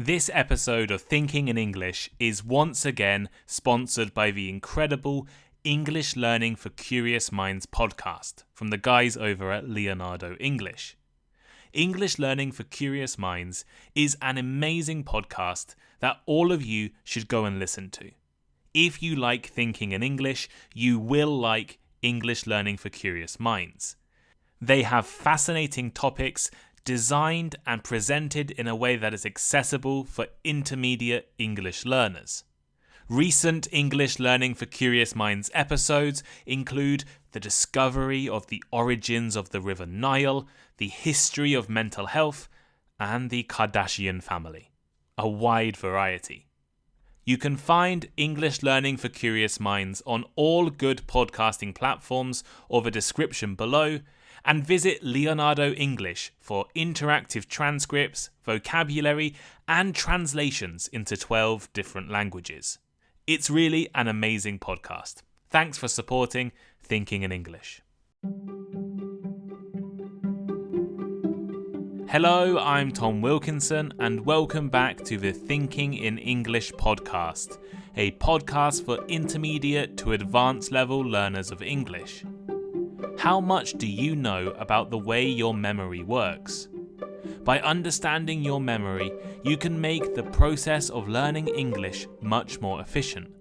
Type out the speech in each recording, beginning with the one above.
This episode of Thinking in English is once again sponsored by the incredible English Learning for Curious Minds podcast from the guys over at Leonardo English. English Learning for Curious Minds is an amazing podcast that all of you should go and listen to. If you like thinking in English, you will like English Learning for Curious Minds. They have fascinating topics designed and presented in a way that is accessible for intermediate English learners. Recent English Learning for Curious Minds episodes include the discovery of the origins of the River Nile, the history of mental health, and the Kardashian family. A wide variety. You can find English Learning for Curious Minds on all good podcasting platforms or the description below, and visit Leonardo English for interactive transcripts, vocabulary, and translations into 12 different languages. It's really an amazing podcast. Thanks for supporting Thinking in English. Hello, I'm Tom Wilkinson, and welcome back to the Thinking in English podcast, a podcast for intermediate to advanced level learners of English. How much do you know about the way your memory works? By understanding your memory, you can make the process of learning English much more efficient.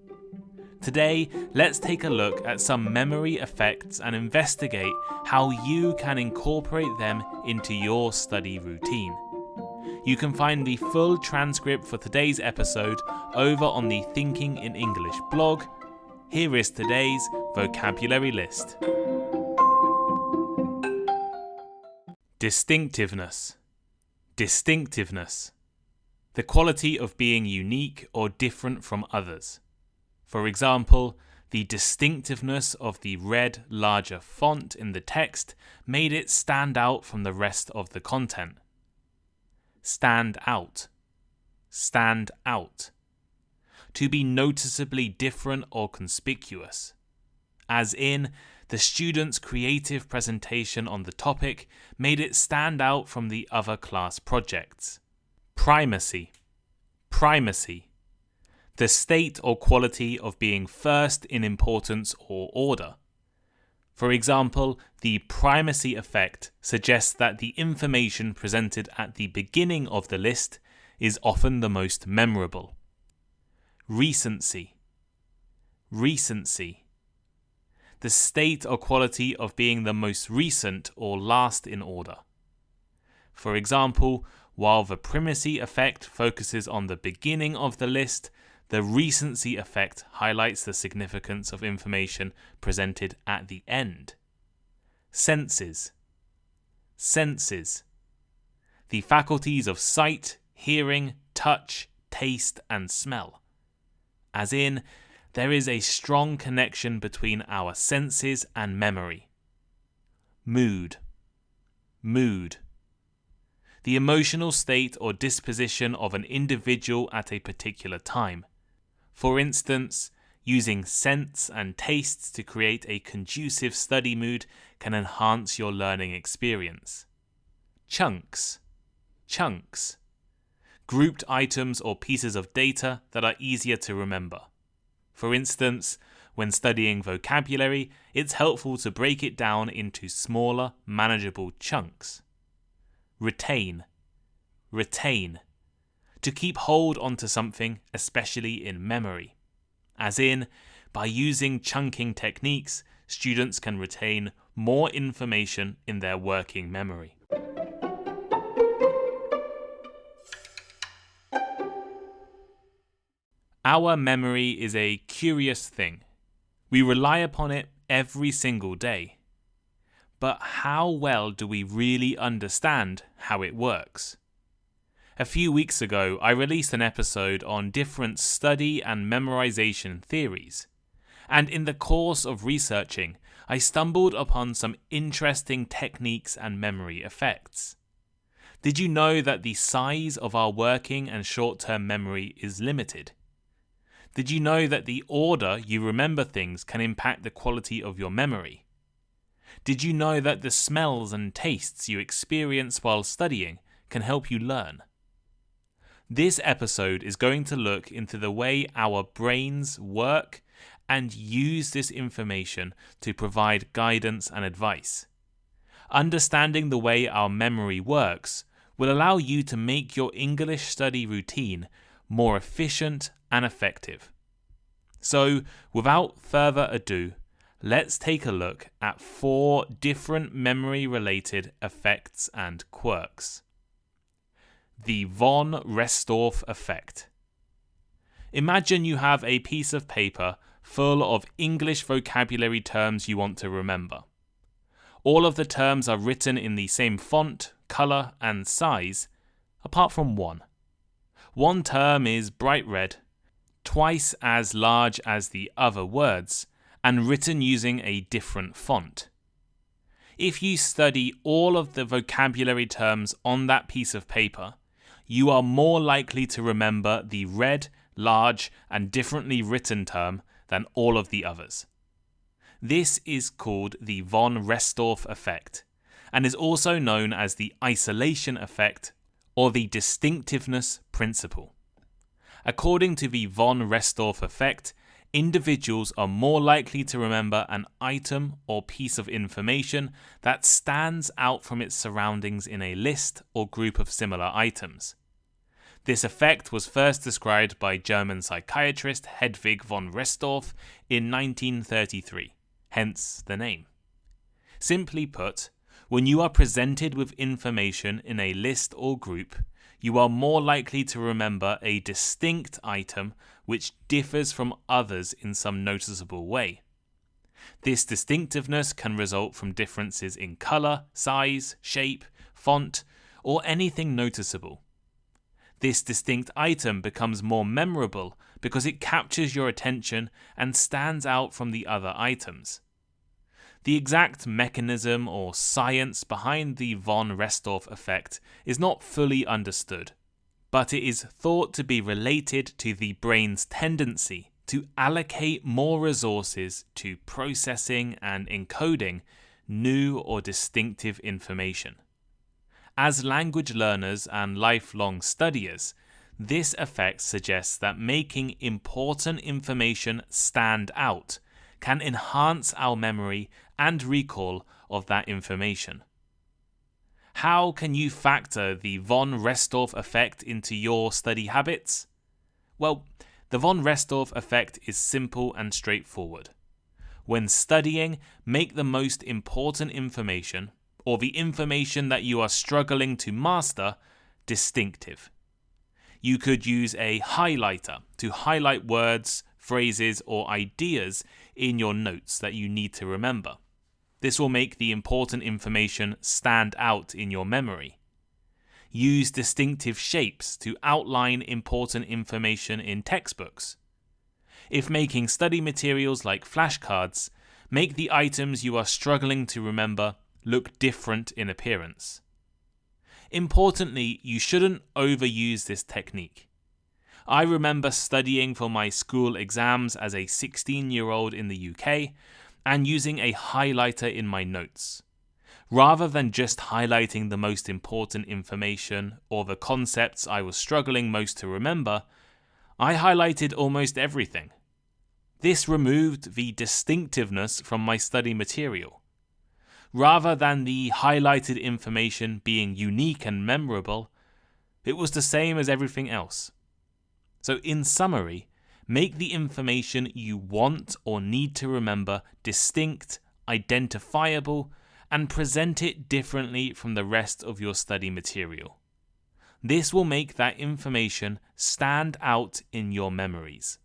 Today, let's take a look at some memory effects and investigate how you can incorporate them into your study routine. You can find the full transcript for today's episode over on the Thinking in English blog. Here is today's vocabulary list. Distinctiveness. Distinctiveness. The quality of being unique or different from others. For example, the distinctiveness of the red, larger font in the text made it stand out from the rest of the content. Stand out. Stand out. To be noticeably different or conspicuous. As in, the student's creative presentation on the topic made it stand out from the other class projects. Primacy. Primacy. The state or quality of being first in importance or order. For example, the primacy effect suggests that the information presented at the beginning of the list is often the most memorable. Recency. Recency. The state or quality of being the most recent or last in order. For example, while the primacy effect focuses on the beginning of the list, the recency effect highlights the significance of information presented at the end. Senses. Senses. The faculties of sight, hearing, touch, taste, and smell. As in, there is a strong connection between our senses and memory. Mood. Mood. The emotional state or disposition of an individual at a particular time. For instance, using scents and tastes to create a conducive study mood can enhance your learning experience. Chunks. Chunks. Grouped items or pieces of data that are easier to remember. For instance, when studying vocabulary, it's helpful to break it down into smaller, manageable chunks. Retain. Retain. To keep hold onto something, especially in memory. As in, by using chunking techniques, students can retain more information in their working memory. Our memory is a curious thing. We rely upon it every single day. But how well do we really understand how it works? A few weeks ago, I released an episode on different study and memorization theories. And in the course of researching, I stumbled upon some interesting techniques and memory effects. Did you know that the size of our working and short-term memory is limited? Did you know that the order you remember things can impact the quality of your memory? Did you know that the smells and tastes you experience while studying can help you learn? This episode is going to look into the way our brains work and use this information to provide guidance and advice. Understanding the way our memory works will allow you to make your English study routine more efficient and effective. So, without further ado, let's take a look at 4 different memory-related effects and quirks. The von Restorff effect. Imagine you have a piece of paper full of English vocabulary terms you want to remember. All of the terms are written in the same font, colour and size, apart from one. One term is bright red, twice as large as the other words, and written using a different font. If you study all of the vocabulary terms on that piece of paper, you are more likely to remember the red, large, and differently written term than all of the others. This is called the von Restorff effect, and is also known as the isolation effect or the distinctiveness principle. According to the von Restorff effect, individuals are more likely to remember an item or piece of information that stands out from its surroundings in a list or group of similar items. This effect was first described by German psychiatrist Hedwig von Restorff in 1933, hence the name. Simply put, when you are presented with information in a list or group, you are more likely to remember a distinct item which differs from others in some noticeable way. This distinctiveness can result from differences in colour, size, shape, font, or anything noticeable. This distinct item becomes more memorable because it captures your attention and stands out from the other items. The exact mechanism or science behind the von Restorff effect is not fully understood, but it is thought to be related to the brain's tendency to allocate more resources to processing and encoding new or distinctive information. As language learners and lifelong studiers, this effect suggests that making important information stand out can enhance our memory and recall of that information. How can you factor the von Restorff effect into your study habits? Well, the von Restorff effect is simple and straightforward. When studying, make the most important information, or the information that you are struggling to master, distinctive. You could use a highlighter to highlight words, phrases, or ideas in your notes that you need to remember. This will make the important information stand out in your memory. Use distinctive shapes to outline important information in textbooks. If making study materials like flashcards, make the items you are struggling to remember look different in appearance. Importantly, you shouldn't overuse this technique. I remember studying for my school exams as a 16-year-old in the UK and using a highlighter in my notes. Rather than just highlighting the most important information or the concepts I was struggling most to remember, I highlighted almost everything. This removed the distinctiveness from my study material. Rather than the highlighted information being unique and memorable, it was the same as everything else. So in summary, make the information you want or need to remember distinct, identifiable, and present it differently from the rest of your study material. This will make that information stand out in your memories.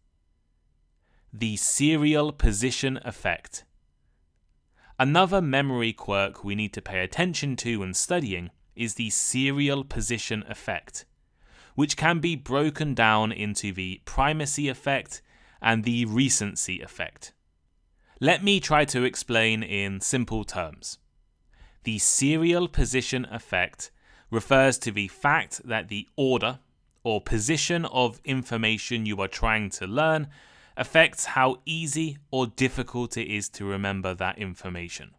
The serial position effect. Another memory quirk we need to pay attention to when studying is the serial position effect, which can be broken down into the primacy effect and the recency effect. Let me try to explain in simple terms. The serial position effect refers to the fact that the order or position of information you are trying to learn affects how easy or difficult it is to remember that information.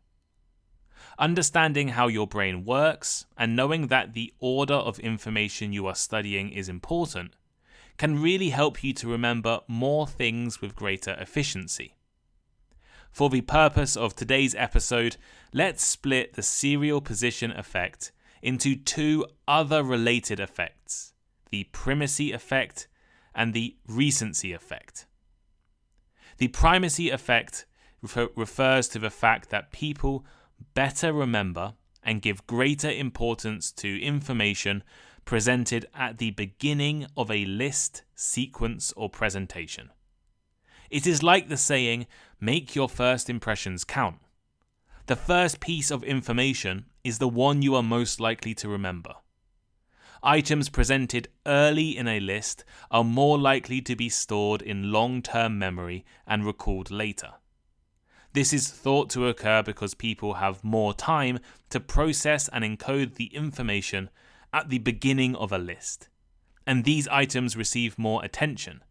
Understanding how your brain works and knowing that the order of information you are studying is important can really help you to remember more things with greater efficiency. For the purpose of today's episode, let's split the serial position effect into two other related effects, the primacy effect and the recency effect. The primacy effect refers to the fact that people better remember and give greater importance to information presented at the beginning of a list, sequence, or presentation. It is like the saying, make your first impressions count. The first piece of information is the one you are most likely to remember. Items presented early in a list are more likely to be stored in long-term memory and recalled later. This is thought to occur because people have more time to process and encode the information at the beginning of a list, and these items receive more attention.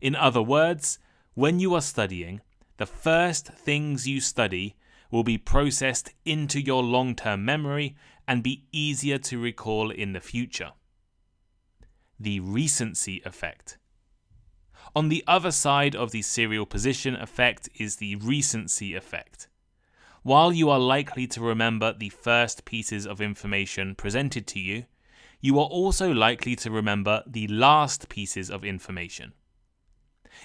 In other words, when you are studying, the first things you study will be processed into your long-term memory and be easier to recall in the future. The recency effect. On the other side of the serial position effect is the recency effect. While you are likely to remember the first pieces of information presented to you, you are also likely to remember the last pieces of information.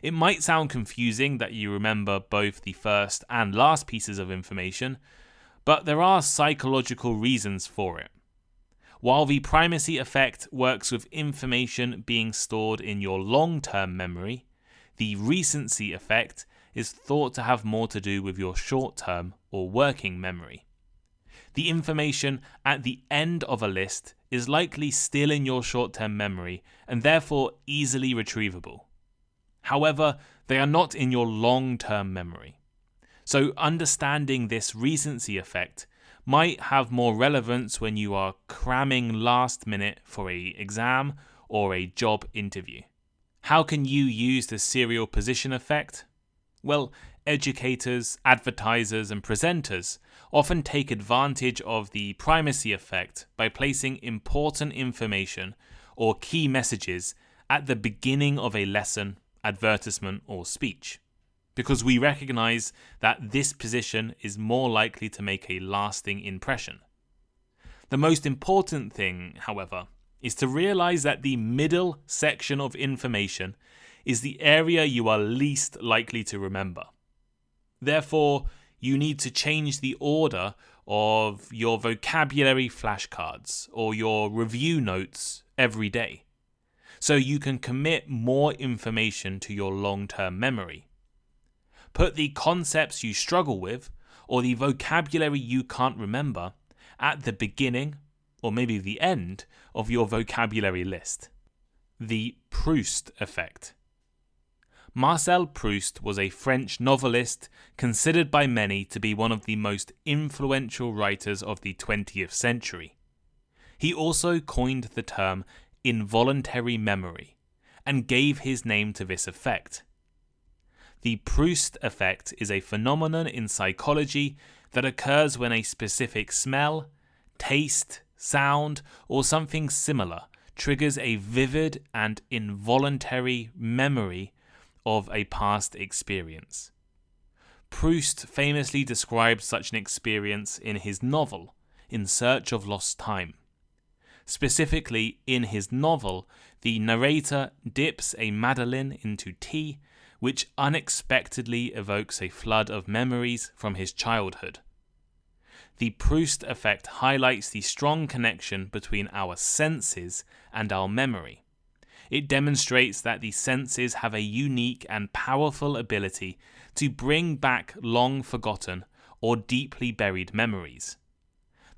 It might sound confusing that you remember both the first and last pieces of information, but there are psychological reasons for it. While the primacy effect works with information being stored in your long-term memory, the recency effect is thought to have more to do with your short-term or working memory. The information at the end of a list is likely still in your short-term memory and therefore easily retrievable. However, they are not in your long-term memory. So understanding this recency effect might have more relevance when you are cramming last minute for an exam or a job interview. How can you use the serial position effect? Well, educators, advertisers, and presenters often take advantage of the primacy effect by placing important information or key messages at the beginning of a lesson, advertisement, or speech, because we recognize that this position is more likely to make a lasting impression. The most important thing, however, is to realize that the middle section of information is the area you are least likely to remember. Therefore, you need to change the order of your vocabulary flashcards or your review notes every day, so you can commit more information to your long-term memory. Put the concepts you struggle with or the vocabulary you can't remember at the beginning or maybe the end of your vocabulary list. The Proust effect. Marcel Proust was a French novelist considered by many to be one of the most influential writers of the 20th century. He also coined the term involuntary memory and gave his name to this effect. The Proust effect is a phenomenon in psychology that occurs when a specific smell, taste, sound, or something similar triggers a vivid and involuntary memory of a past experience. Proust famously described such an experience in his novel, In Search of Lost Time. Specifically, in his novel, the narrator dips a madeleine into tea, which unexpectedly evokes a flood of memories from his childhood. The Proust effect highlights the strong connection between our senses and our memory. It demonstrates that the senses have a unique and powerful ability to bring back long forgotten or deeply buried memories.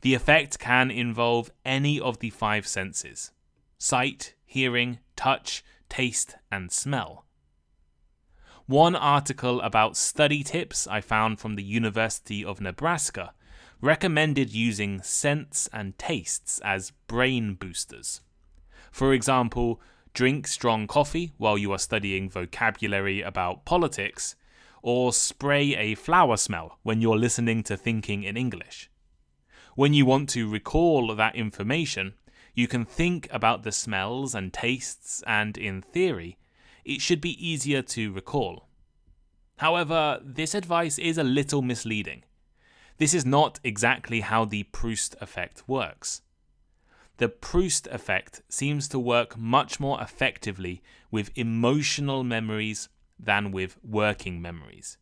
The effect can involve any of the 5 senses: sight, hearing, touch, taste, and smell. One article about study tips I found from the University of Nebraska recommended using scents and tastes as brain boosters. For example, drink strong coffee while you are studying vocabulary about politics, or spray a flower smell when you're listening to Thinking in English. When you want to recall that information, you can think about the smells and tastes, and in theory, it should be easier to recall. However, this advice is a little misleading. This is not exactly how the Proust effect works. The Proust effect seems to work much more effectively with emotional memories than with working memories.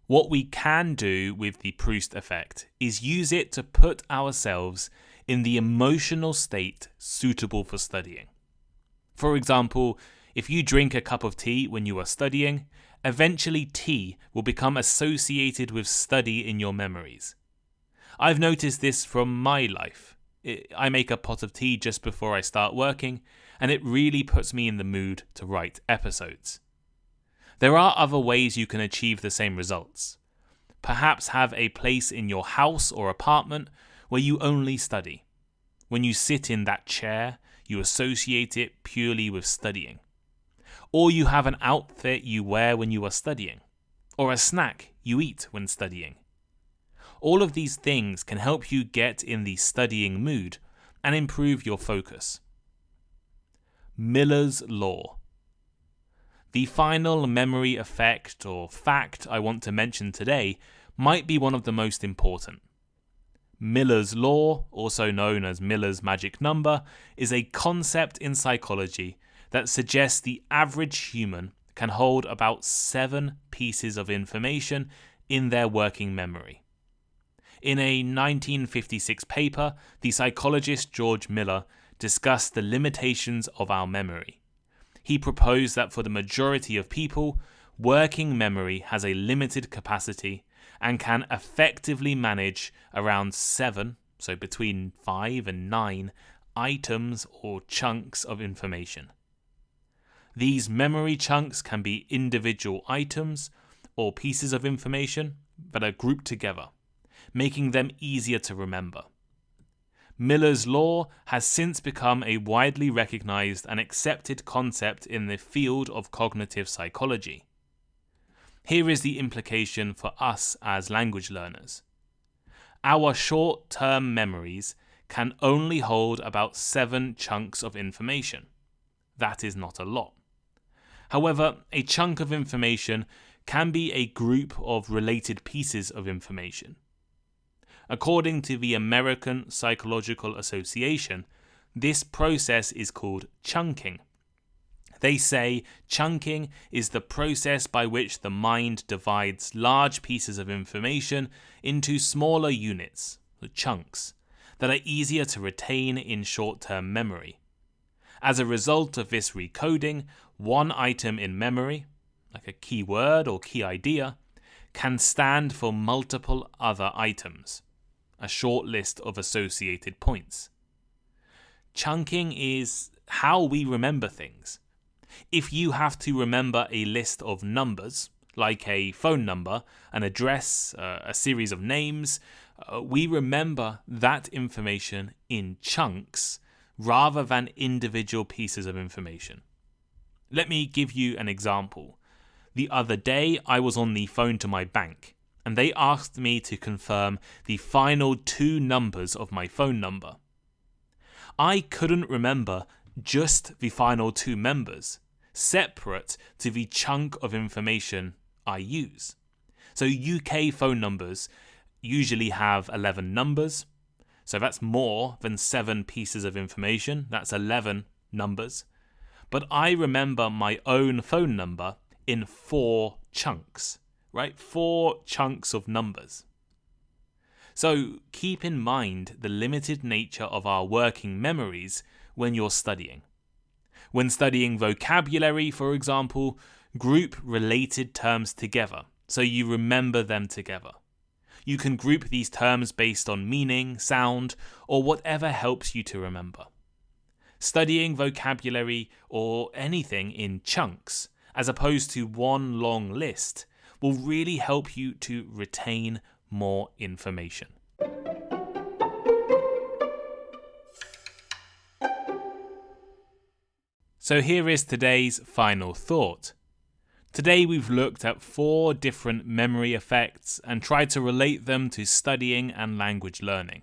What we can do with the Proust effect is use it to put ourselves in the emotional state suitable for studying. For example, if you drink a cup of tea when you are studying, eventually tea will become associated with study in your memories. I've noticed this from my life. I make a pot of tea just before I start working, and it really puts me in the mood to write episodes. There are other ways you can achieve the same results. Perhaps have a place in your house or apartment where you only study. When you sit in that chair, you associate it purely with studying. Or you have an outfit you wear when you are studying, or a snack you eat when studying. All of these things can help you get in the studying mood and improve your focus. Miller's Law. The final memory effect or fact I want to mention today might be one of the most important. Miller's Law, also known as Miller's magic number, is a concept in psychology that suggests the average human can hold about 7 pieces of information in their working memory. In a 1956 paper, the psychologist George Miller discussed the limitations of our memory. He proposed that for the majority of people, working memory has a limited capacity and can effectively manage around 7, so between 5 and 9, items or chunks of information. These memory chunks can be individual items or pieces of information, but are grouped together, making them easier to remember. Miller's Law has since become a widely recognized and accepted concept in the field of cognitive psychology. Here is the implication for us as language learners. Our short-term memories can only hold about 7 chunks of information. That is not a lot. However, a chunk of information can be a group of related pieces of information. According to the American Psychological Association, this process is called chunking. They say chunking is the process by which the mind divides large pieces of information into smaller units, the chunks, that are easier to retain in short-term memory. As a result of this recoding, one item in memory, like a key word or key idea, can stand for multiple other items, a short list of associated points. Chunking is how we remember things. If you have to remember a list of numbers, like a phone number, an address, a series of names, we remember that information in chunks rather than individual pieces of information. Let me give you an example. The other day, I was on the phone to my bank, and they asked me to confirm the final 2 numbers of my phone number. I couldn't remember just the final 2 numbers, separate to the chunk of information I use. So UK phone numbers usually have 11 numbers, so that's more than 7 pieces of information, that's 11 numbers. But I remember my own phone number in 4 chunks, right? 4 chunks of numbers. So keep in mind the limited nature of our working memories when you're studying. When studying vocabulary, for example, group related terms together, so you remember them together. You can group these terms based on meaning, sound, or whatever helps you to remember. Studying vocabulary or anything in chunks, as opposed to one long list, will really help you to retain more information. So here is today's final thought. Today we've looked at 4 different memory effects and tried to relate them to studying and language learning.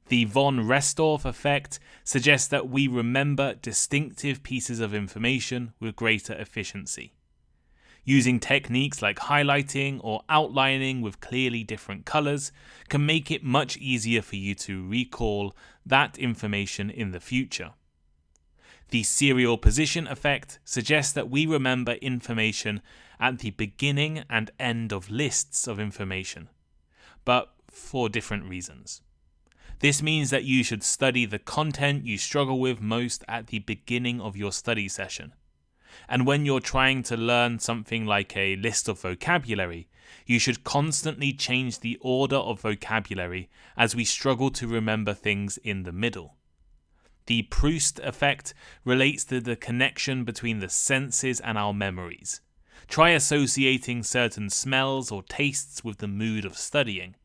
The von Restorff effect suggests that we remember distinctive pieces of information with greater efficiency. Using techniques like highlighting or outlining with clearly different colors can make it much easier for you to recall that information in the future. The serial position effect suggests that we remember information at the beginning and end of lists of information, but for different reasons. This means that you should study the content you struggle with most at the beginning of your study session. And when you're trying to learn something like a list of vocabulary, you should constantly change the order of vocabulary as we struggle to remember things in the middle. The Proust effect relates to the connection between the senses and our memories. Try associating certain smells or tastes with the mood of studying.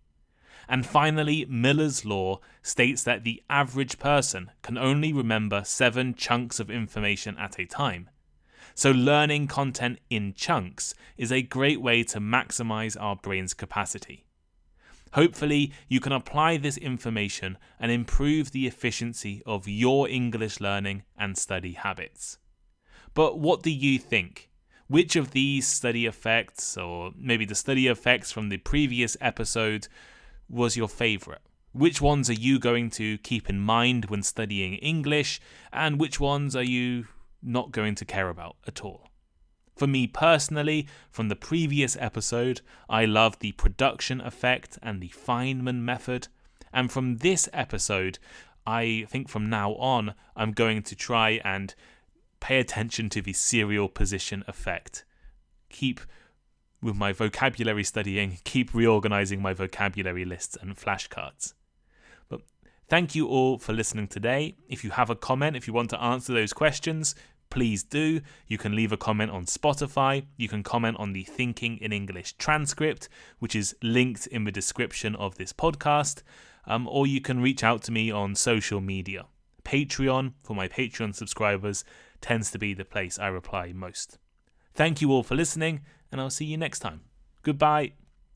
And finally, Miller's law states that the average person can only remember 7 chunks of information at a time. So learning content in chunks is a great way to maximize our brain's capacity. Hopefully, you can apply this information and improve the efficiency of your English learning and study habits. But what do you think? Which of these study effects, or maybe the study effects from the previous episode, was your favorite? Which ones are you going to keep in mind when studying English, and which ones are you not going to care about at all? For me personally, from the previous episode, I loved the production effect and the Feynman method, and from this episode, I think from now on, I'm going to try and pay attention to the serial position effect. Keep with my vocabulary studying, keep reorganizing my vocabulary lists and flashcards. But thank you all for listening today. If you have a comment, if you want to answer those questions, please do. You can leave a comment on Spotify. You can comment on the Thinking in English transcript, which is linked in the description of this podcast. Or you can reach out to me on social media. Patreon, for my Patreon subscribers, tends to be the place I reply most. Thank you all for listening, and I'll see you next time. Goodbye.